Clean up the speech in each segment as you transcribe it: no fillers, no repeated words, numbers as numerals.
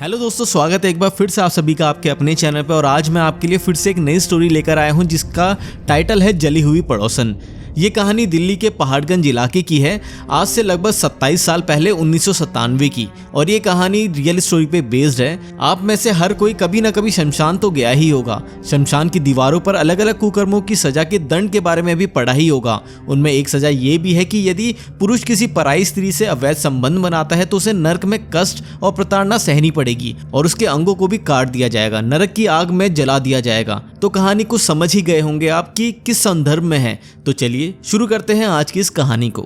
Hello दोस्तों, स्वागत है एक बार फिर से आप सभी का आपके अपने चैनल पे। और आज मैं आपके लिए फिर से एक नई स्टोरी लेकर आया हूं जिसका टाइटल है जली हुई पड़ोसन। ये कहानी दिल्ली के पहाड़गंज इलाके की है, आज से लगभग 27 साल पहले 1997 की। और ये कहानी रियल स्टोरी पे बेस्ड है। आप में से हर कोई कभी ना कभी शमशान तो गया ही होगा। शमशान की दीवारों पर अलग अलग कुकर्मों की सजा के दंड के बारे में भी पढ़ा ही होगा। उनमें एक सजा ये भी है कि यदि पुरुष किसी पराई स्त्री से अवैध संबंध बनाता है तो उसे नरक में कष्ट और प्रताड़ना सहनी पड़ेगी और उसके अंगों को भी काट दिया जाएगा, नरक की आग में जला दिया जाएगा। तो कहानी को समझ ही गए होंगे आप कि किस संदर्भ में है। तो चलिए शुरू करते हैं आज की इस कहानी को।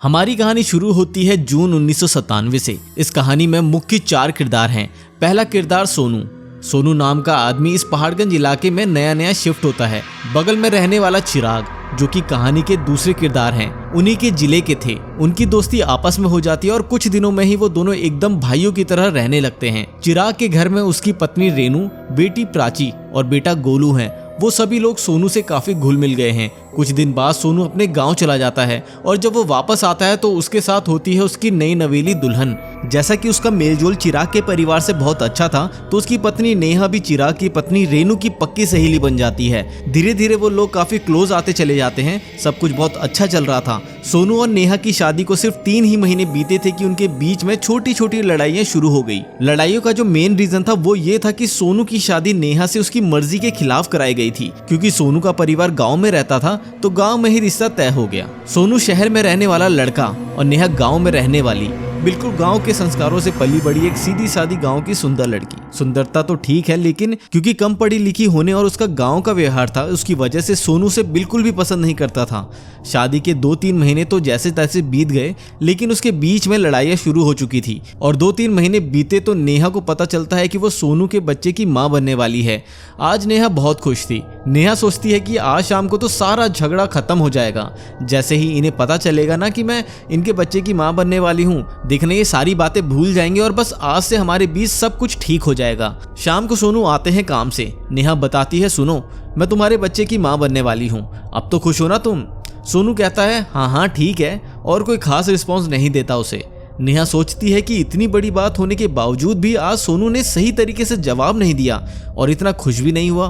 हमारी कहानी शुरू होती है जून 1997 से। इस कहानी में मुख्य 4 किरदार हैं। पहला किरदार सोनू। सोनू नाम का आदमी इस पहाड़गंज इलाके में नया नया शिफ्ट होता है। बगल में रहने वाला चिराग, जो कि कहानी के दूसरे किरदार हैं, उन्हीं के जिले के थे। उनकी दोस्ती आपस में हो जाती है और कुछ दिनों में ही वो दोनों एकदम भाइयों की तरह रहने लगते हैं। चिराग के घर में उसकी पत्नी रेनू, बेटी प्राची और बेटा गोलू हैं। वो सभी लोग सोनू से काफी घुल मिल गए हैं। कुछ दिन बाद सोनू अपने गांव चला जाता है और जब वो वापस आता है तो उसके साथ होती है उसकी नई नवेली दुल्हन। जैसा कि उसका मेलजोल चिराग के परिवार से बहुत अच्छा था तो उसकी पत्नी नेहा भी चिराग की पत्नी रेनू की पक्की सहेली बन जाती है। धीरे धीरे वो लोग काफी क्लोज आते चले जाते हैं। सब कुछ बहुत अच्छा चल रहा था। सोनू और नेहा की शादी को सिर्फ 3 ही महीने बीते थे कि उनके बीच में छोटी छोटी लड़ाइयां शुरू हो गई। लड़ाइयों का जो मेन रीजन था वो ये था कि सोनू की शादी नेहा से उसकी मर्जी के खिलाफ कराई गई थी। क्योंकि सोनू का परिवार गाँव में रहता था तो गांव में ही रिश्ता तय हो गया। सोनू शहर में रहने वाला लड़का और नेहा गांव में रहने वाली, बिल्कुल गांव के संस्कारों से पली बड़ी एक सीधी सादी गांव की सुंदर लड़की। सुंदरता तो ठीक है, लेकिन क्योंकि कम पढ़ी लिखी होने और उसका गांव का व्यवहार था, उसकी वजह से सोनू से बिल्कुल भी पसंद नहीं करता था। शादी के 2-3 महीने तो जैसे तैसे बीत गए, लेकिन उसके बीच में लड़ाइयाँ शुरू हो चुकी थी। और 2-3 महीने बीते तो नेहा को पता चलता है कि वो सोनू के बच्चे की माँ बनने वाली है। आज नेहा बहुत खुश थी। नेहा सोचती है कि आज शाम को तो सारा झगड़ा खत्म हो जाएगा। जैसे ही इन्हें पता चलेगा ना कि मैं इनके बच्चे की माँ बनने वाली हूँ, देखने ये सारी बातें भूल जाएंगे और बस आज से हमारे बीच सब कुछ ठीक हो जाएगा। शाम को सोनू आते हैं काम से। नेहा बताती है, सुनो, मैं तुम्हारे बच्चे की माँ बनने वाली हूँ, अब तो खुश हो ना तुम? सोनू कहता है, हाँ हाँ ठीक है, और कोई खास रिस्पॉन्स नहीं देता उसे। नेहा सोचती है कि इतनी बड़ी बात होने के बावजूद भी आज सोनू ने सही तरीके से जवाब नहीं दिया और इतना खुश भी नहीं हुआ।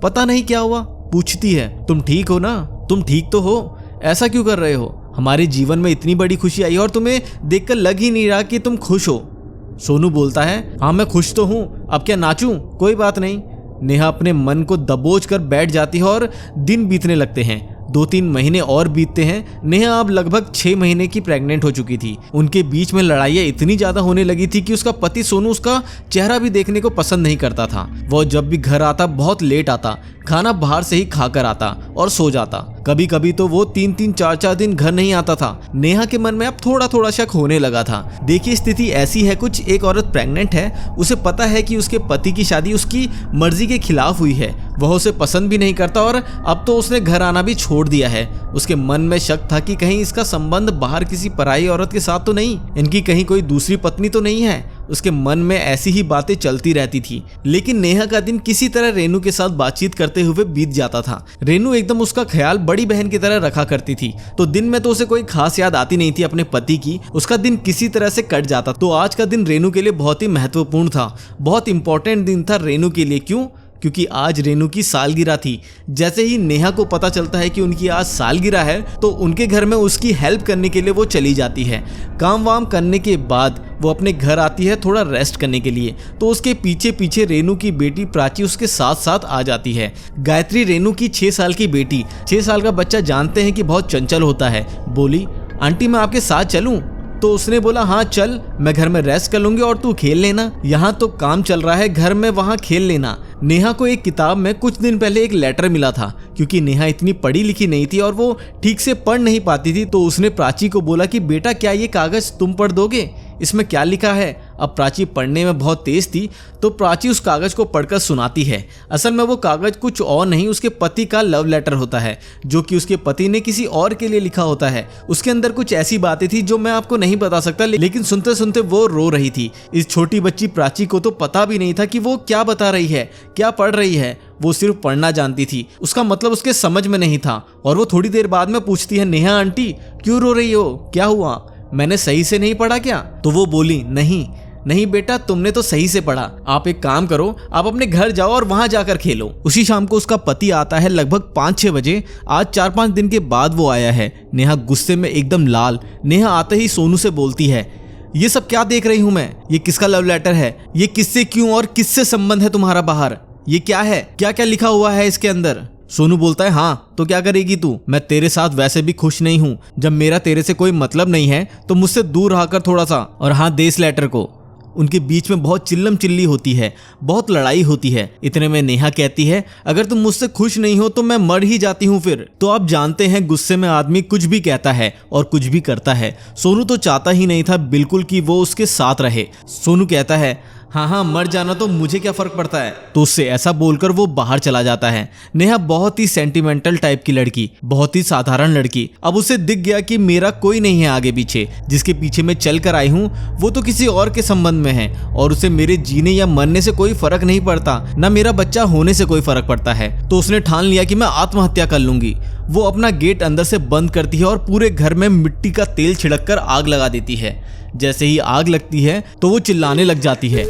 पता नहीं क्या हुआ। पूछती है, तुम ठीक हो ना? तुम ठीक तो हो? ऐसा क्यों कर रहे हो? हमारे जीवन में इतनी बड़ी खुशी आई और तुम्हें देखकर लग ही नहीं रहा कि तुम खुश हो। सोनू बोलता है, हाँ मैं खुश तो हूँ, अब क्या नाचूं? कोई बात नहीं। नेहा अपने मन को दबोच कर बैठ जाती है और दिन बीतने लगते हैं। 2-3 महीने और बीतते हैं। नेहा अब लगभग 6 महीने की प्रेग्नेंट हो चुकी थी। उनके बीच में लड़ाइयाँ इतनी ज्यादा होने लगी थी कि उसका पति सोनू उसका चेहरा भी देखने को पसंद नहीं करता था। वो जब भी घर आता बहुत लेट आता, खाना बाहर से ही खाकर आता और सो जाता। कभी कभी तो वो 3-3, 4-4 दिन घर नहीं आता था। नेहा के मन में अब थोड़ा थोड़ा शक होने लगा था। देखिए स्थिति ऐसी है कुछ, एक औरत प्रेग्नेंट है, उसे पता है कि उसके पति की शादी उसकी मर्जी के खिलाफ हुई है, वह उसे पसंद भी नहीं करता और अब तो उसने घर आना भी छोड़ दिया है। उसके मन में शक था कि कहीं इसका संबंध बाहर किसी पराई औरत के साथ तो नहीं, इनकी कहीं कोई दूसरी पत्नी तो नहीं है। उसके मन में ऐसी ही बातें चलती रहती थी। लेकिन नेहा का दिन किसी तरह रेनू के साथ बातचीत करते हुए बीत जाता था। रेनू एकदम उसका ख्याल बड़ी बहन की तरह रखा करती थी। तो दिन में तो उसे कोई खास याद आती नहीं थी अपने पति की। उसका दिन किसी तरह से कट जाता। तो आज का दिन रेनू के लिए बहुत ही महत्वपूर्ण था, बहुत इंपॉर्टेंट दिन था रेनू के लिए। क्यों? क्योंकि आज रेनू की सालगिरह थी। जैसे ही नेहा को पता चलता है कि उनकी आज सालगिरह है तो उनके घर में उसकी हेल्प करने के लिए वो चली जाती है। काम वाम करने के बाद वो अपने घर आती है थोड़ा रेस्ट करने के लिए। तो उसके पीछे पीछे रेनू की बेटी प्राची उसके साथ साथ आ जाती है। गायत्री रेनू की 6 साल की बेटी। 6 साल का बच्चा जानते हैं कि बहुत चंचल होता है। बोली, आंटी मैं आपके साथ चलूं? तो उसने बोला, हाँ चल, मैं घर में रेस्ट कर लूंगी और तू खेल लेना। यहाँ तो काम चल रहा है घर में, वहाँ खेल लेना। नेहा को एक किताब में कुछ दिन पहले एक लेटर मिला था। क्योंकि नेहा इतनी पढ़ी लिखी नहीं थी और वो ठीक से पढ़ नहीं पाती थी, तो उसने प्राची को बोला कि बेटा क्या ये कागज तुम पढ़ दोगे? इसमें क्या लिखा है? अब प्राची पढ़ने में बहुत तेज थी तो प्राची उस कागज को पढ़कर सुनाती है। असल में वो कागज कुछ और नहीं, उसके पति का लव लेटर होता है, जो कि उसके पति ने किसी और के लिए लिखा होता है। उसके अंदर कुछ ऐसी बातें थी जो मैं आपको नहीं बता सकता, लेकिन सुनते सुनते वो रो रही थी। इस छोटी बच्ची प्राची को तो पता भी नहीं था कि वो क्या बता रही है, क्या पढ़ रही है। वो सिर्फ पढ़ना जानती थी, उसका मतलब उसके समझ में नहीं था। और वो थोड़ी देर बाद में पूछती है, नेहा आंटी क्यों रो रही हो, क्या हुआ? मैंने सही से नहीं पढ़ा क्या? तो वो बोली, नहीं। नहीं बेटा, तुमने तो सही से पढ़ा। आप एक काम करो, आप अपने घर जाओ और वहां जाकर खेलो। उसी शाम को उसका पति आता है लगभग 5-6 बजे। आज 4-5 दिन के बाद वो आया है। नेहा गुस्से में एकदम लाल। नेहा आते ही सोनू से बोलती है, ये सब क्या देख रही हूं मैं? ये किसका लव लेटर है? ये किससे, क्यों और किससे संबंध है तुम्हारा बाहर? ये क्या है? क्या क्या लिखा हुआ है इसके अंदर? सोनू बोलता है, हाँ तो क्या करेगी तू? मैं तेरे साथ वैसे भी खुश नहीं हूँ। जब मेरा तेरे से कोई मतलब नहीं है तो मुझसे दूर रहा कर थोड़ा सा। और हाँ, दे इस लेटर को। उनके बीच में बहुत चिल्लम चिल्ली होती है, बहुत लड़ाई होती है। इतने में नेहा कहती है, अगर तुम मुझसे खुश नहीं हो तो मैं मर ही जाती हूँ फिर। तो आप जानते हैं गुस्से में आदमी कुछ भी कहता है और कुछ भी करता है। सोनू तो चाहता ही नहीं था बिल्कुल कि वो उसके साथ रहे। सोनू कहता है, हाँ हाँ मर जाना तो मुझे क्या फर्क पड़ता है। तो उससे ऐसा बोलकर वो बाहर चला जाता है। नेहा बहुत ही सेंटिमेंटल टाइप की लड़की, बहुत ही साधारण लड़की। अब उसे दिख गया कि मेरा कोई नहीं है आगे पीछे। जिसके पीछे मैं चल कर आई हूँ वो तो किसी और के संबंध में है और उसे मेरे जीने या मरने से कोई फर्क नहीं पड़ता, ना मेरा बच्चा होने से कोई फर्क पड़ता है। तो उसने ठान लिया कि मैं आत्महत्या कर लूंगी। वो अपना गेट अंदर से बंद करती है और पूरे घर में मिट्टी का तेल छिड़क कर आग लगा देती है। जैसे ही आग लगती है तो वो चिल्लाने लग जाती है।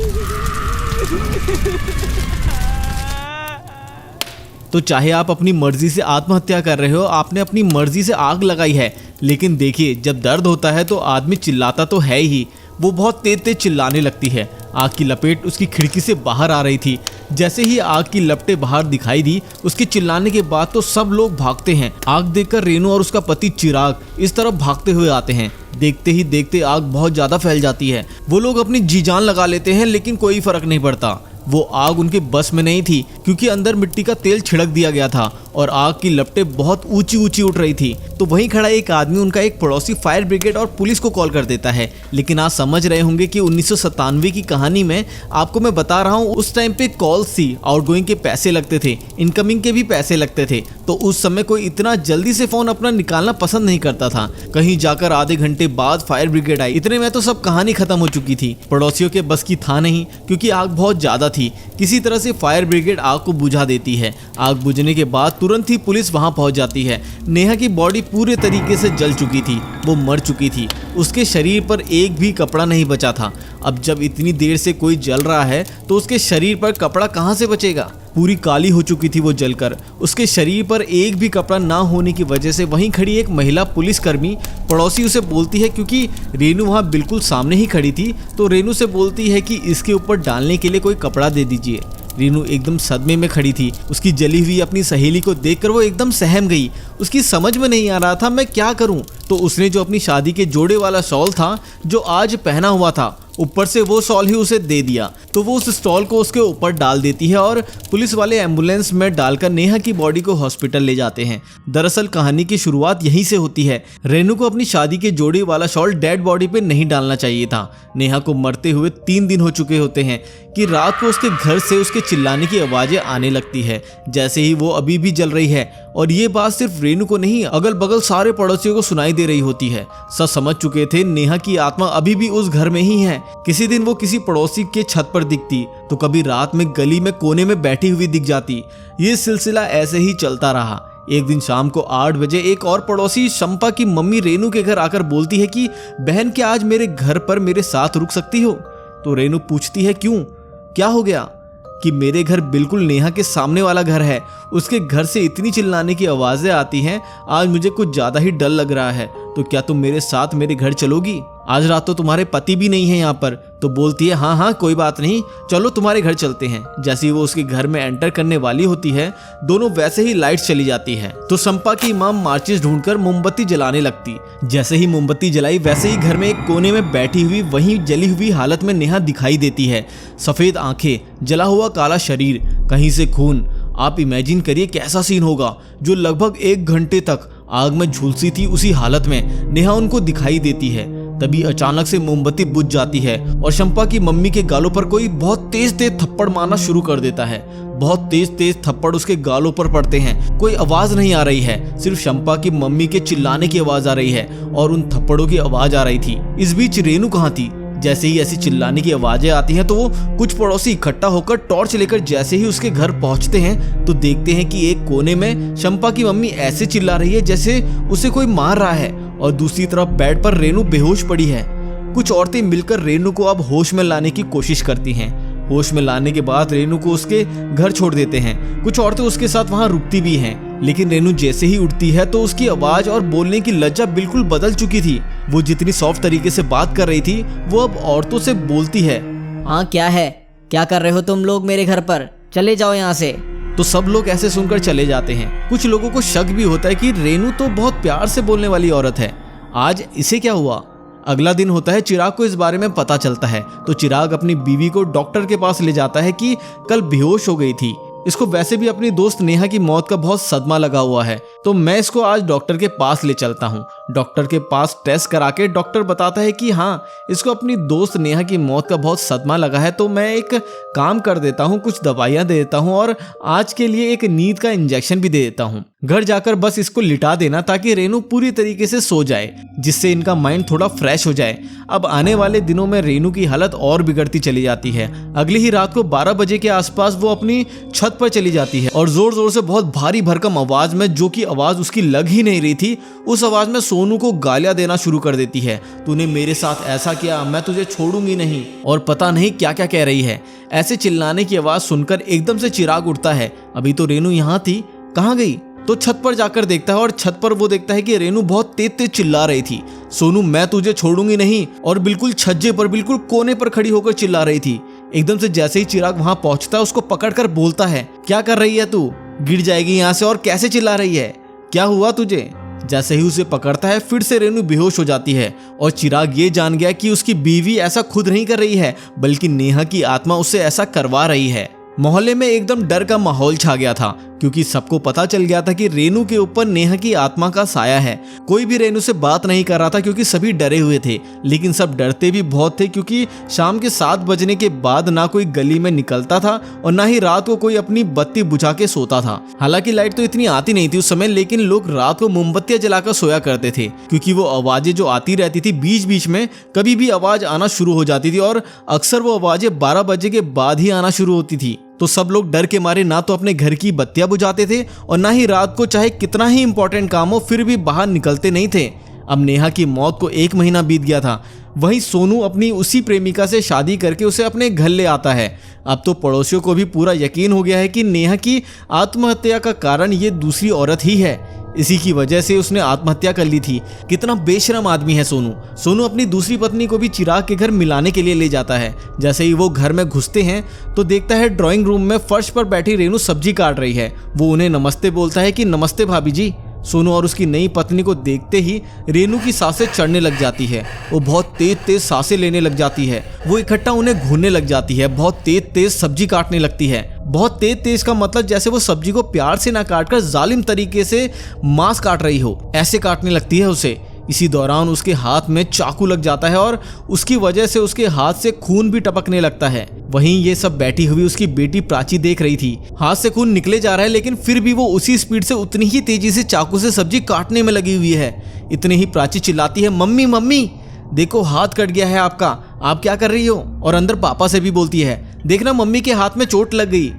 तो चाहे आप अपनी मर्जी से आत्महत्या कर रहे हो, आपने अपनी मर्जी से आग लगाई है, लेकिन देखिए जब दर्द होता है तो आदमी चिल्लाता तो है ही। वो बहुत तेज तेज चिल्लाने लगती है। आग की लपेट उसकी खिड़की से बाहर आ रही थी। जैसे ही आग की लपटें बाहर दिखाई दी, उसके चिल्लाने के बाद तो सब लोग भागते हैं। आग देखकर रेनू और उसका पति चिराग इस तरफ भागते हुए आते हैं। देखते ही देखते आग बहुत ज्यादा फैल जाती है। वो लोग अपनी जी जान लगा लेते हैं लेकिन कोई फर्क नहीं पड़ता। वो आग उनके बस में नहीं थी क्योंकि अंदर मिट्टी का तेल छिड़क दिया गया था और आग की लपटें बहुत ऊंची ऊंची उठ रही थी। तो वहीं खड़ा एक आदमी, उनका एक पड़ोसी, फायर ब्रिगेड और पुलिस को कॉल कर देता है। लेकिन आप समझ रहे होंगे कि 1997 की कहानी में आपको मैं बता रहा हूँ, उस टाइम पे कॉल्स थी, आउटगोइंग के पैसे लगते थे, इनकमिंग के भी पैसे लगते थे। तो उस समय कोई इतना जल्दी से फोन अपना निकालना पसंद नहीं करता था। कहीं जाकर आधे घंटे बाद फायर ब्रिगेड आई। इतने में तो सब कहानी खत्म हो चुकी थी। पड़ोसियों के बस की था नहीं क्योंकि आग बहुत ज्यादा थी। किसी तरह से फायर ब्रिगेड आग को बुझा देती है। आग बुझने के बाद तुरंत ही पुलिस वहां पहुंच जाती है। नेहा की बॉडी पूरे तरीके से जल चुकी थी, वो मर चुकी थी। उसके शरीर पर एक भी कपड़ा नहीं बचा था। अब जब इतनी देर से कोई जल रहा है तो उसके शरीर पर कपड़ा कहां से बचेगा? पूरी काली हो चुकी थी वो जलकर। उसके शरीर पर एक भी कपड़ा ना होने की वजह से वहीं खड़ी एक महिला पुलिसकर्मी, पड़ोसी उसे बोलती है, क्योंकि रेनू वहां बिल्कुल सामने ही खड़ी थी, तो रेनू से बोलती है कि इसके ऊपर डालने के लिए कोई कपड़ा दे दीजिए। रेनू एकदम सदमे में खड़ी थी। उसकी जली हुई अपनी सहेली को देखकर वो एकदम सहम गई। उसकी समझ में नहीं आ रहा था मैं क्या करूं। तो उसने जो अपनी शादी के जोड़े वाला शॉल था जो आज पहना हुआ था, ऊपर से वो शॉल ही उसे दे दिया। तो वो उस स्टॉल को उसके ऊपर डाल देती है और पुलिस वाले एम्बुलेंस में डालकर नेहा की बॉडी को हॉस्पिटल ले जाते हैं। दरअसल कहानी की शुरुआत यहीं से होती है। रेनू को अपनी शादी के जोड़े वाला शॉल डेड बॉडी पे नहीं डालना चाहिए था। नेहा को मरते हुए 3 दिन हो चुके होते हैं कि रात को उसके घर से उसके चिल्लाने की आवाजें आने लगती है, जैसे ही वो अभी भी जल रही है। और ये बात सिर्फ रेनू को नहीं, अगल बगल सारे पड़ोसियों को सुनाई दे रही होती है। सब समझ चुके थे नेहा की आत्मा अभी भी उस घर में ही है। किसी दिन वो किसी पड़ोसी के छत पर दिखती तो कभी रात में गली में कोने में बैठी हुई दिख जाती। ये सिलसिला ऐसे ही चलता रहा। एक दिन शाम को 8 बजे एक और पड़ोसी शंपा की मम्मी रेनू के घर आकर बोलती है कि बहन, क्या आज मेरे घर पर मेरे साथ रुक सकती हो? तो रेनू पूछती है क्यों, क्या हो गया? कि मेरे घर बिल्कुल नेहा के सामने वाला घर है, उसके घर से इतनी चिल्लाने की आवाजें आती हैं, आज मुझे कुछ ज्यादा ही डर लग रहा है। तो क्या तुम मेरे साथ मेरे घर चलोगी? आज रात तो तुम्हारे पति भी नहीं है यहाँ पर। तो बोलती है हाँ हाँ कोई बात नहीं, चलो तुम्हारे घर चलते हैं। जैसे ही वो उसके घर में एंटर करने वाली होती है, दोनों वैसे ही लाइट्स चली जाती है। तो शंपा की मां माचिस ढूंढकर मोमबत्ती जलाने लगती। जैसे ही मोमबत्ती जलाई वैसे ही घर में एक कोने में बैठी हुई वहीं जली हुई हालत में नेहा दिखाई देती है। सफेद आंखें, जला हुआ काला शरीर, कहीं से खून। आप इमेजिन करिए कैसा सीन होगा। जो लगभग 1 घंटे तक आग में झुलसी थी उसी हालत में नेहा उनको दिखाई देती है। तभी अचानक से मोमबत्ती बुझ जाती है और शंपा की मम्मी के गालों पर कोई बहुत तेज तेज थप्पड़ मारना शुरू कर देता है। बहुत तेज तेज थप्पड़ उसके गालों पर पड़ते हैं। कोई आवाज नहीं आ रही है, सिर्फ शंपा की मम्मी के चिल्लाने की आवाज आ रही है और उन थप्पड़ों की आवाज आ रही थी। इस बीच रेनू कहाँ थी? जैसे ही ऐसी चिल्लाने की आवाजें आती हैं तो वो कुछ पड़ोसी इकट्ठा होकर टॉर्च लेकर जैसे ही उसके घर पहुंचते हैं तो देखते हैं कि एक कोने में शंपा की मम्मी ऐसे चिल्ला रही है जैसे उसे कोई मार रहा है और दूसरी तरफ बेड पर रेनू बेहोश पड़ी है। कुछ औरतें मिलकर रेनू को अब होश में लाने की कोशिश करती हैं। होश में लाने के बाद रेनू को उसके घर छोड़ देते हैं। कुछ औरतें उसके साथ वहां रुकती भी हैं, लेकिन रेनू जैसे ही उठती है तो उसकी आवाज और बोलने की लज्जा बिल्कुल बदल चुकी थी। वो जितनी सॉफ्ट तरीके से बात कर रही थी वो अब औरतों से बोलती है। हाँ क्या है, क्या कर रहे हो तुम लोग मेरे घर पर, चले जाओ यहाँ से। तो सब लोग ऐसे सुनकर चले जाते हैं। कुछ लोगों को शक भी होता है कि रेनू तो बहुत प्यार से बोलने वाली औरत है, आज इसे क्या हुआ। अगला दिन होता है, चिराग को इस बारे में पता चलता है तो चिराग अपनी बीवी को डॉक्टर के पास ले जाता है कि कल बेहोश हो गई थी। इसको वैसे भी अपनी दोस्त नेहा की मौत का बहुत सदमा लगा हुआ है, तो मैं इसको आज डॉक्टर के पास ले चलता हूँ। डॉक्टर के पास टेस्ट करा के डॉक्टर बताता है कि हाँ, इसको अपनी दोस्त नेहा की मौत का बहुत सदमा लगा है, तो मैं एक काम कर देता हूँ, कुछ दवाइयाँ दे देता हूँ और आज के लिए एक नींद का इंजेक्शन भी दे देता हूँ। घर जाकर बस इसको लिटा देना ताकि रेनू पूरी तरीके से सो जाए, जिससे इनका माइंड थोड़ा फ्रेश हो जाए। अब आने वाले दिनों में रेनू की हालत और बिगड़ती चली जाती है। अगली ही रात को 12 बजे के आसपास वो अपनी छत पर चली जाती है और जोर जोर से बहुत भारी भरकम आवाज में, जो कि आवाज उसकी लग ही नहीं रही थी, उस आवाज में सोनू को गालियां देना शुरू कर देती है। तूने मेरे साथ ऐसा किया, मैं तुझे छोड़ूंगी नहीं, और पता नहीं क्या क्या कह रही है। ऐसे चिल्लाने की आवाज सुनकर एकदम से चिराग उठता है। अभी तो रेनू यहाँ थी, कहाँ गई? तो छत पर जाकर देखता है और छत पर वो देखता है कि रेनू बहुत तेज तेज चिल्ला रही थी, सोनू मैं तुझे छोड़ूंगी नहीं, और बिल्कुल छज्जे पर बिल्कुल कोने पर खड़ी होकर चिल्ला रही थी। एकदम से जैसे ही चिराग वहां पहुंचता है उसको पकड़कर बोलता है, क्या कर रही है तू? गिर जाएगी यहाँ से, और कैसे चिल्ला रही है, क्या हुआ तुझे? जैसे ही उसे पकड़ता है फिर से रेनू बेहोश हो जाती है और चिराग ये जान गया कि उसकी बीवी ऐसा खुद नहीं कर रही है, बल्कि नेहा की आत्मा उससे ऐसा करवा रही है। मोहल्ले में एकदम डर का माहौल छा गया था, क्योंकि सबको पता चल गया था कि रेनू के ऊपर नेहा की आत्मा का साया है। कोई भी रेनू से बात नहीं कर रहा था क्योंकि सभी डरे हुए थे, लेकिन सब डरते भी बहुत थे क्योंकि शाम के 7 बजने के बाद ना कोई गली में निकलता था और ना ही रात को कोई अपनी बत्ती बुझा के सोता था। हालांकि लाइट तो इतनी आती नहीं थी उस समय, लेकिन लोग रात को मोमबत्तियां जलाकर सोया करते थे, क्योंकि वो आवाजें जो आती रहती थी बीच बीच में कभी भी आवाज आना शुरू हो जाती थी, और अक्सर वो आवाजें 12 बजे के बाद ही आना शुरू होती थी। तो सब लोग डर के मारे ना तो अपने घर की बत्तियां बुझाते थे और ना ही रात को चाहे कितना ही इंपॉर्टेंट काम हो फिर भी बाहर निकलते नहीं थे। अब नेहा की मौत को 1 महीना बीत गया था। वहीं सोनू अपनी उसी प्रेमिका से शादी करके उसे अपने घर ले आता है। अब तो पड़ोसियों को भी पूरा यकीन हो गया है कि नेहा की आत्महत्या का कारण ये दूसरी औरत ही है, इसी की वजह से उसने आत्महत्या कर ली थी। कितना बेशरम आदमी है सोनू। सोनू अपनी दूसरी पत्नी को भी चिराग के घर मिलाने के लिए ले जाता है। जैसे ही वो घर में घुसते हैं तो देखता है ड्राइंग रूम में फर्श पर बैठी रेनू सब्जी काट रही है। वो उन्हें नमस्ते बोलता है कि नमस्ते भाभी जी। सोनू और उसकी नई पत्नी को देखते ही रेनू की सांसें चढ़ने लग जाती है। वो बहुत तेज तेज सांसें लेने लग जाती है। वो इकट्ठा उन्हें घूरने लग जाती है। बहुत तेज तेज सब्जी काटने लगती है। बहुत तेज तेज का मतलब जैसे वो सब्जी को प्यार से ना काटकर जालिम तरीके से मांस काट रही हो, ऐसे काटने लगती है उसे। इसी दौरान उसके हाथ में चाकू लग जाता है और उसकी वजह से उसके हाथ से खून भी टपकने लगता है। वहीं ये सब बैठी हुई उसकी बेटी प्राची देख रही थी। हाथ से खून निकले जा रहा है, लेकिन फिर भी वो उसी स्पीड से उतनी ही तेजी से चाकू से सब्जी काटने में लगी हुई है। इतने ही प्राची चिल्लाती है, मम्मी मम्मी देखो हाथ कट गया है आपका, आप क्या कर रही हो? और अंदर पापा से भी बोलती है, देखना मम्मी के हाथ में चोट लग गई।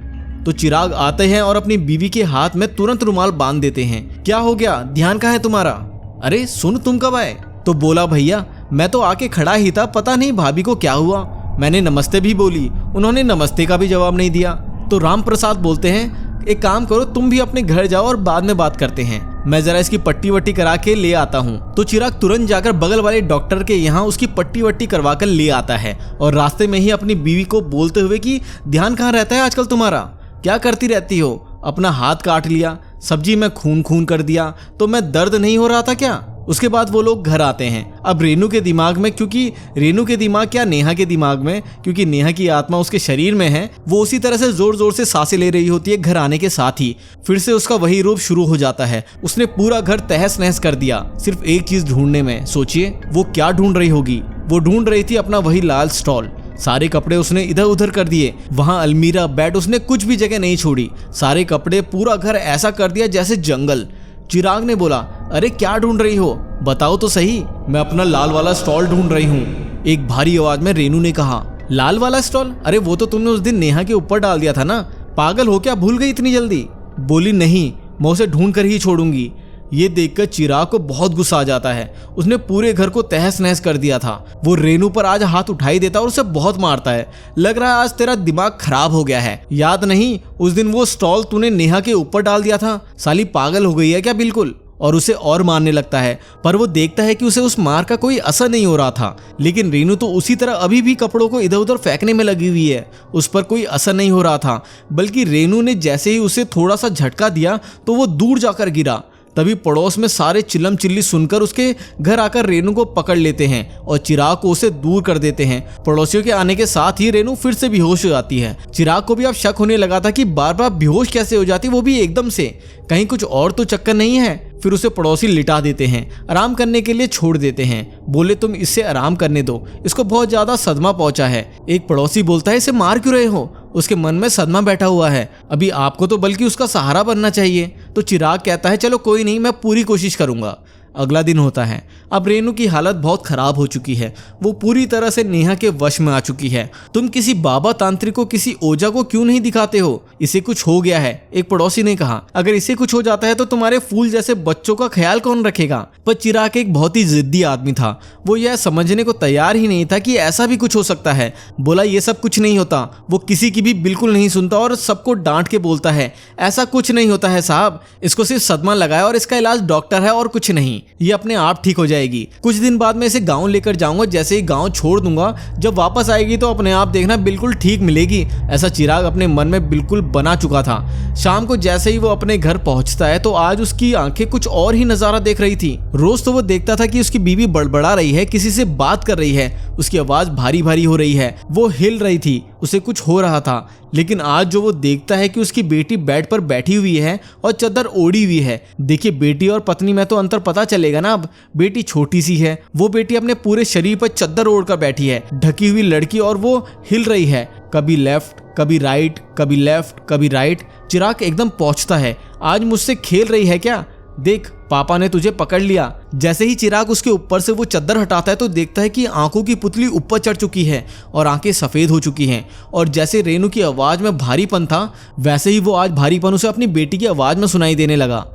तो चिराग आते हैं और अपनी बीवी के हाथ में तुरंत रुमाल बांध देते हैं। क्या हो गया, ध्यान कहाँ है तुम्हारा? अरे सुन, तुम कब आए? तो बोला, भैया मैं तो आके खड़ा ही था, पता नहीं भाभी को क्या हुआ। मैंने नमस्ते भी बोली, उन्होंने नमस्ते का भी जवाब नहीं दिया। तो राम प्रसाद बोलते हैं, एक काम करो तुम भी अपने घर जाओ और बाद में बात करते हैं, मैं जरा इसकी पट्टी वट्टी करा के ले आता हूँ। तो चिराग तुरंत जाकर बगल वाले डॉक्टर के यहाँ उसकी पट्टी वट्टी करवा कर ले आता है और रास्ते में ही अपनी बीवी को बोलते हुए कि ध्यान कहाँ रहता है आजकल तुम्हारा, क्या करती रहती हो? अपना हाथ काट लिया, सब्जी में खून खून कर दिया, तो मैं दर्द नहीं हो रहा था क्या? उसके बाद वो लोग घर आते हैं। अब रेनू के दिमाग में, क्योंकि रेनू के दिमाग क्या नेहा के दिमाग में, क्योंकि नेहा की आत्मा उसके शरीर में है, वो उसी तरह से जोर जोर से सांसें ले रही होती है। घर आने के साथ ही फिर से उसका वही रूप शुरू हो जाता है। उसने पूरा घर तहस नहस कर दिया सिर्फ एक चीज ढूंढने में। सोचिए वो क्या ढूंढ रही होगी। वो ढूंढ रही थी अपना वही लाल स्टॉल। सारे कपड़े उसने इधर उधर कर दिए, वहां अलमीरा बेड, उसने कुछ भी जगह नहीं छोड़ी। सारे कपड़े, पूरा घर ऐसा कर दिया जैसे जंगल। चिराग ने बोला, अरे क्या ढूंढ रही हो, बताओ तो सही। मैं अपना लाल वाला स्टॉल ढूंढ रही हूँ, एक भारी आवाज में रेनू ने कहा। लाल वाला स्टॉल? अरे वो तो तुमने उस दिन नेहा के ऊपर डाल दिया था ना, पागल हो क्या, भूल गई इतनी जल्दी? बोली, नहीं मैं उसे ढूंढ कर ही छोड़ूंगी। ये देखकर चिराग को बहुत गुस्सा आ जाता है। उसने पूरे घर को तहस नहस कर दिया था। वो रेनू पर आज हाथ उठाई देता और उसे बहुत मारता है। लग रहा है आज तेरा दिमाग खराब हो गया है। याद नहीं उस दिन वो स्टॉल तूने नेहा के ऊपर डाल दिया था? साली पागल हो गई है क्या बिल्कुल? और उसे और मारने लगता है। पर वो देखता है कि उसे उस मार का कोई असर नहीं हो रहा था। लेकिन रेनू तो उसी तरह अभी भी कपड़ों को इधर उधर फेंकने में लगी हुई है। उस पर कोई असर नहीं हो रहा था, बल्कि रेनू ने जैसे ही उसे थोड़ा सा झटका दिया तो वो दूर जाकर गिरा। तभी पड़ोस में सारे चिल्लम चिल्ली सुनकर उसके घर आकर रेनू को पकड़ लेते हैं और चिराग को उसे दूर कर देते हैं। पड़ोसियों के आने के साथ ही रेनू फिर से बेहोश हो जाती है। चिराग को भी अब शक होने लगा था कि बार बार बेहोश कैसे हो जाती, वो भी एकदम से। कहीं कुछ और तो चक्कर नहीं है। फिर उसे पड़ोसी लिटा देते हैं, आराम करने के लिए छोड़ देते हैं। बोले तुम इससे आराम करने दो, इसको बहुत ज्यादा सदमा पहुंचा है। एक पड़ोसी बोलता है इसे मार क्यों रहे हो? उसके मन में सदमा बैठा हुआ है। अभी आपको तो बल्कि उसका सहारा बनना चाहिए। तो चिराग कहता है चलो कोई नहीं, मैं पूरी कोशिश करूंगा। अगला दिन होता है। अब रेनू की हालत बहुत खराब हो चुकी है। वो पूरी तरह से नेहा के वश में आ चुकी है। तुम किसी बाबा तांत्रिक को, किसी ओझा को क्यों नहीं दिखाते हो? इसे कुछ हो गया है, एक पड़ोसी ने कहा। अगर इसे कुछ हो जाता है तो तुम्हारे फूल जैसे बच्चों का ख्याल कौन रखेगा? पर चिराग एक बहुत ही जिद्दी आदमी था। वो यह समझने को तैयार ही नहीं था कि ऐसा भी कुछ हो सकता है। बोला ये सब कुछ नहीं होता। वो किसी की भी बिल्कुल नहीं सुनता और सबको डांट के बोलता है ऐसा कुछ नहीं होता है साहब, इसको सिर्फ सदमा लगा है और इसका इलाज डॉक्टर है और कुछ नहीं, ये अपने आप ठीक हो जाएगी। कुछ दिन बाद मैं इसे गांव लेकर जाऊंगा, जैसे ही गांव छोड़ दूंगा जब वापस आएगी तो अपने आप देखना बिल्कुल ठीक मिलेगी। ऐसा चिराग अपने मन में बिल्कुल बना चुका था। शाम को जैसे ही वो अपने घर पहुंचता है तो आज उसकी आंखें कुछ और ही नजारा देख रही थी। रोज तो वो देखता था कि उसकी बीवी बड़बड़ा रही है, किसी से बात कर रही है, उसकी आवाज भारी भारी हो रही है, वो हिल रही थी, उसे कुछ हो रहा था। लेकिन आज जो वो देखता है कि उसकी बेटी बेड पर बैठी हुई है और चादर ओढ़ी हुई है। देखिए बेटी और पत्नी में तो अंतर पता चलेगा ना। अब बेटी छोटी सी है, वो बेटी अपने पूरे शरीर पर चादर ओढ़ कर बैठी है, ढकी हुई लड़की, और वो हिल रही है, कभी लेफ्ट कभी राइट, कभी लेफ्ट कभी राइट। चिराग एकदम पहुंचता है, आज मुझसे खेल रही है क्या? देख पापा ने तुझे पकड़ लिया। जैसे ही चिराग उसके ऊपर से वो चद्दर हटाता है तो देखता है कि आंखों की पुतली ऊपर चढ़ चुकी है और आंखें सफेद हो चुकी हैं। और जैसे रेनू की आवाज में भारीपन था वैसे ही वो आज भारीपन उसे अपनी बेटी की आवाज में सुनाई देने लगा।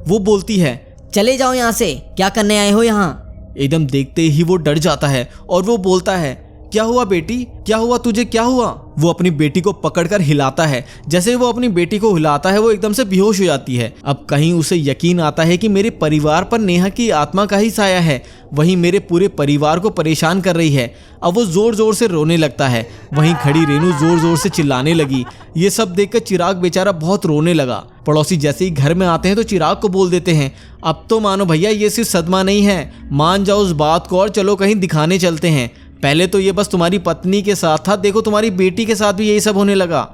वो बोलती है चले जाओ यहाँ से, क्या करने आए हो यहाँ? एकदम देखते ही वो डर जाता है और वो बोलता है क्या हुआ बेटी, क्या हुआ तुझे, क्या हुआ? वो अपनी बेटी को पकड़कर हिलाता है। जैसे वो अपनी बेटी को हिलाता है वो एकदम से बेहोश हो जाती है। अब कहीं उसे यकीन आता है कि मेरे परिवार पर नेहा की आत्मा का ही साया है, वहीं मेरे पूरे परिवार को परेशान कर रही है। अब वो जोर जोर से रोने लगता है। वहीं खड़ी रेनू जोर जोर से चिल्लाने लगी। ये सब देखकर चिराग बेचारा बहुत रोने लगा। पड़ोसी जैसे ही घर में आते हैं तो चिराग को बोल देते हैं अब तो मानो भैया ये सिर्फ सदमा नहीं है, मान जाओ उस बात को और चलो कहीं दिखाने चलते हैं। पहले तो ये बस तुम्हारी पत्नी के साथ था, देखो तुम्हारी बेटी के साथ भी यही सब होने लगा।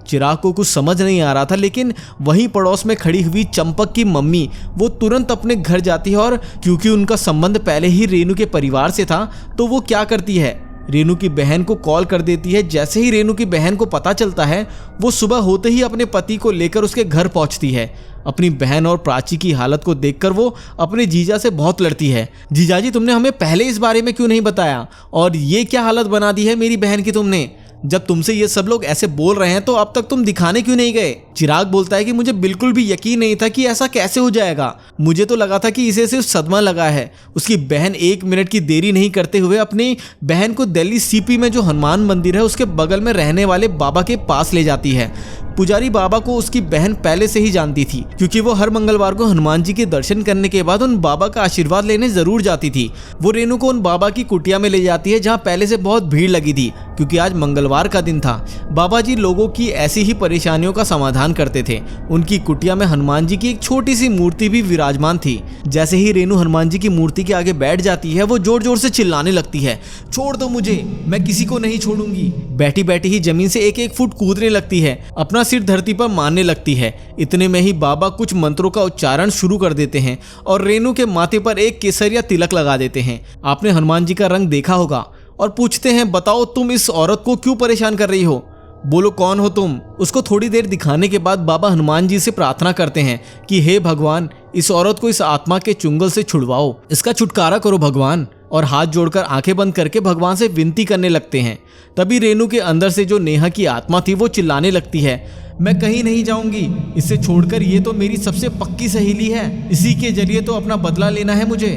चिराग को कुछ समझ नहीं आ रहा था, लेकिन वहीं पड़ोस में खड़ी हुई चंपक की मम्मी वो तुरंत अपने घर जाती है और क्योंकि उनका संबंध पहले ही रेनू के परिवार से था तो वो क्या करती है, रेनू की बहन को कॉल कर देती है। जैसे ही रेनू की बहन को पता चलता है वो सुबह होते ही अपने पति को लेकर उसके घर पहुंचती है। अपनी बहन और प्राची की हालत को देखकर वो अपने जीजा से बहुत लड़ती है। जीजाजी तुमने हमें पहले इस बारे में क्यों नहीं बताया, और ये क्या हालत बना दी है मेरी बहन की तुमने? जब तुमसे ये सब लोग ऐसे बोल रहे हैं तो अब तक तुम दिखाने क्यों नहीं गए? चिराग बोलता है कि मुझे बिल्कुल भी यकीन नहीं था कि ऐसा कैसे हो जाएगा। मुझे तो लगा था कि इसे सिर्फ सदमा लगा है। उसकी बहन 1 मिनट की देरी नहीं करते हुए अपनी बहन को दिल्ली सीपी में जो हनुमान मंदिर है उसके बगल में रहने वाले बाबा के पास ले जाती है। पुजारी बाबा को उसकी बहन पहले से ही जानती थी क्योंकि वो हर मंगलवार को हनुमान जी के दर्शन करने के बाद उन बाबा का आशीर्वाद लेने जरूर जाती थी। वो रेनू को उन बाबा की कुटिया में ले जाती है जहाँ पहले से बहुत भीड़ लगी थी क्योंकि आज मंगलवार का दिन था। बाबा जी लोगों की ऐसी ही परेशानियों का समाधान करते थे। उनकी कुटिया में हनुमान जी की एक छोटी सी मूर्ति भी विराजमान थी। जैसे ही रेनू हनुमान जी की मूर्ति के आगे बैठ जाती है वो जोर जोर से चिल्लाने लगती है छोड़ दो मुझे, मैं किसी को नहीं छोड़ूंगी। बैठी बैठी ही जमीन से 1-1 फुट कूदने लगती है, अपना सिर धरती पर मारने लगती है। इतने में ही बाबा कुछ मंत्रों का उच्चारण शुरू कर देते हैं और रेनू के माथे पर एक केसरिया तिलक लगा देते हैं। आपने हनुमान जी का रंग देखा होगा और पूछते हैं बताओ तुम इस औरत को क्यों परेशान कर रही हो, बोलो कौन हो तुम। उसको थोड़ी देर दिखाने के बाद बाबा हनुमान जी से प्रार्थना करते हैं कि हे भगवान, इस औरत को इस आत्मा के चुंगल से छुड़वाओ, इसका छुटकारा करो भगवान। और हाथ जोड़कर आंखें बंद करके भगवान से विनती करने लगते हैं। तभी रेनू के अंदर से जो नेहा की आत्मा थी वो चिल्लाने लगती है, मैं कहीं नहीं जाऊंगी, इसे छोड़कर, ये तो मेरी सबसे पक्की सहेली है, इसी के जरिए तो अपना बदला लेना है मुझे,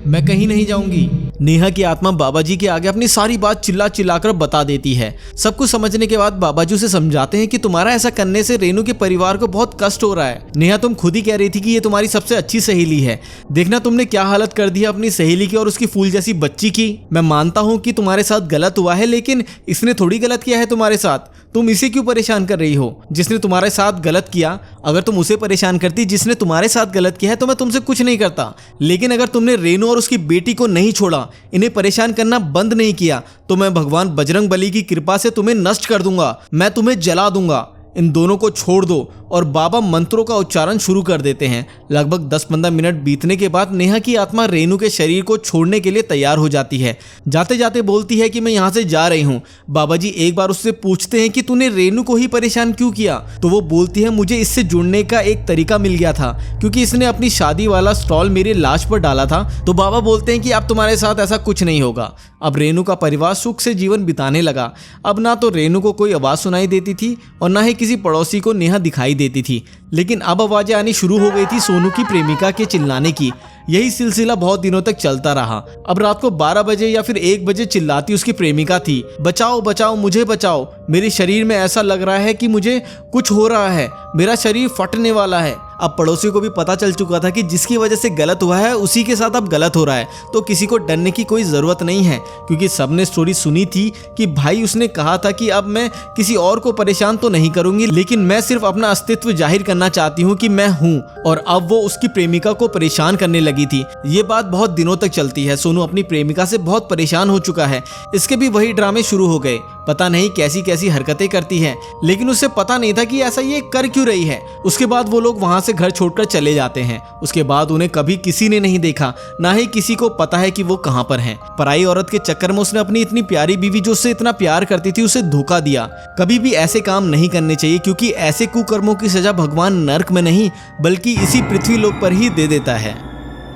मैं कहीं नहीं जाऊंगी। नेहा की आत्मा बाबा जी के आगे अपनी सारी बात चिल्ला चिल्लाकर बता देती है। सब कुछ समझने के बाद बाबा जी उसे समझाते हैं कि तुम्हारा ऐसा करने से रेनू के परिवार को बहुत कष्ट हो रहा है। नेहा, तुम खुद ही कह रही थी कि ये तुम्हारी सबसे अच्छी सहेली है, देखना तुमने क्या हालत कर दी है अपनी सहेली की और उसकी फूल जैसी बच्ची की। मैं मानता हूँ कि तुम्हारे साथ गलत हुआ है, लेकिन इसने थोड़ी गलत किया है तुम्हारे साथ, तुम इसे क्यों परेशान कर रही हो? जिसने तुम्हारे साथ गलत किया, अगर तुम उसे परेशान करती जिसने तुम्हारे साथ गलत किया है, तो मैं तुमसे कुछ नहीं करता। लेकिन अगर तुमने रेनू और उसकी बेटी को नहीं छोड़ा, इन्हें परेशान करना बंद नहीं किया, तो मैं भगवान बजरंग बली की कृपा से तुम्हें नष्ट कर दूंगा, मैं तुम्हें जला दूंगा। इन दोनों को छोड़ दो। और बाबा मंत्रों का उच्चारण शुरू कर देते हैं। लगभग 10-15 मिनट बीतने के बाद नेहा की आत्मा रेनू के शरीर को छोड़ने के लिए तैयार हो जाती है। जाते जाते बोलती है कि मैं यहाँ से जा रही हूँ। बाबा जी एक बार उससे पूछते हैं कि तूने रेनू को ही परेशान क्यों किया, तो वो बोलती है मुझे इससे जुड़ने का एक तरीका मिल गया था, क्योंकि इसने अपनी शादी वाला स्टॉल मेरी लाश पर डाला था। तो बाबा बोलते हैं कि अब तुम्हारे साथ ऐसा कुछ नहीं होगा। अब रेनू का परिवार सुख से जीवन बिताने लगा। अब ना तो रेनू को कोई आवाज़ सुनाई देती थी और ना ही किसी पड़ोसी को नेहा दिखाई देती थी, लेकिन अब आवाज़ें आनी शुरू हो गई थी सोनू की प्रेमिका के चिल्लाने की। यही सिलसिला बहुत दिनों तक चलता रहा। अब रात को 12 बजे या फिर 1 बजे चिल्लाती उसकी प्रेमिका थी, बचाओ बचाओ मुझे बचाओ, मेरे शरीर में ऐसा लग रहा है कि मुझे कुछ हो रहा है, मेरा शरीर फटने वाला है। अब पड़ोसी को भी पता चल चुका था कि जिसकी वजह से गलत हुआ है उसी के साथ अब गलत हो रहा है, तो किसी को डरने की कोई ज़रूरत नहीं है, क्योंकि सबने स्टोरी सुनी थी कि भाई उसने कहा था कि अब मैं किसी और को परेशान तो नहीं करूंगी, लेकिन मैं सिर्फ अपना अस्तित्व जाहिर करना चाहती हूँ कि मैं हूँ। और अब वो उसकी प्रेमिका को परेशान करने लगी थी। ये बात बहुत दिनों तक चलती है। सोनू अपनी प्रेमिका से बहुत परेशान हो चुका है। इसके भी वही ड्रामे शुरू हो गए। पता नहीं कैसी कैसी हरकतें करती है, लेकिन उसे पता नहीं था कि ऐसा ये कर क्यों रही है। उसके बाद वो लोग वहां से घर छोड़कर चले जाते हैं। उसके बाद उन्हें कभी किसी ने नहीं देखा, ना ही किसी को पता है कि वो कहां पर हैं। पराई औरत के चक्कर में उसने अपनी इतनी प्यारी बीवी जो उससे इतना प्यार करती थी उसे धोखा दिया। कभी भी ऐसे काम नहीं करने चाहिए, क्योंकि ऐसे कुकर्मों की सजा भगवान नर्क में नहीं बल्कि इसी पृथ्वी लोक पर ही दे देता है।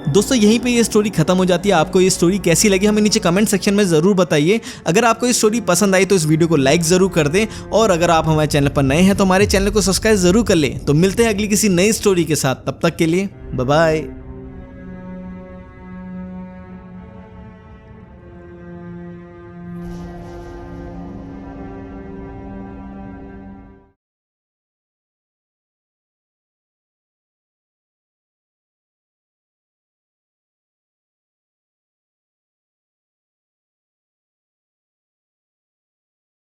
दोस्तों यहीं पे ये स्टोरी खत्म हो जाती है। आपको ये स्टोरी कैसी लगी हमें नीचे कमेंट सेक्शन में ज़रूर बताइए। अगर आपको ये स्टोरी पसंद आई तो इस वीडियो को लाइक ज़रूर कर दें, और अगर आप हमारे चैनल पर नए हैं तो हमारे चैनल को सब्सक्राइब ज़रूर कर लें। तो मिलते हैं अगली किसी नई स्टोरी के साथ, तब तक के लिए बाय बाय।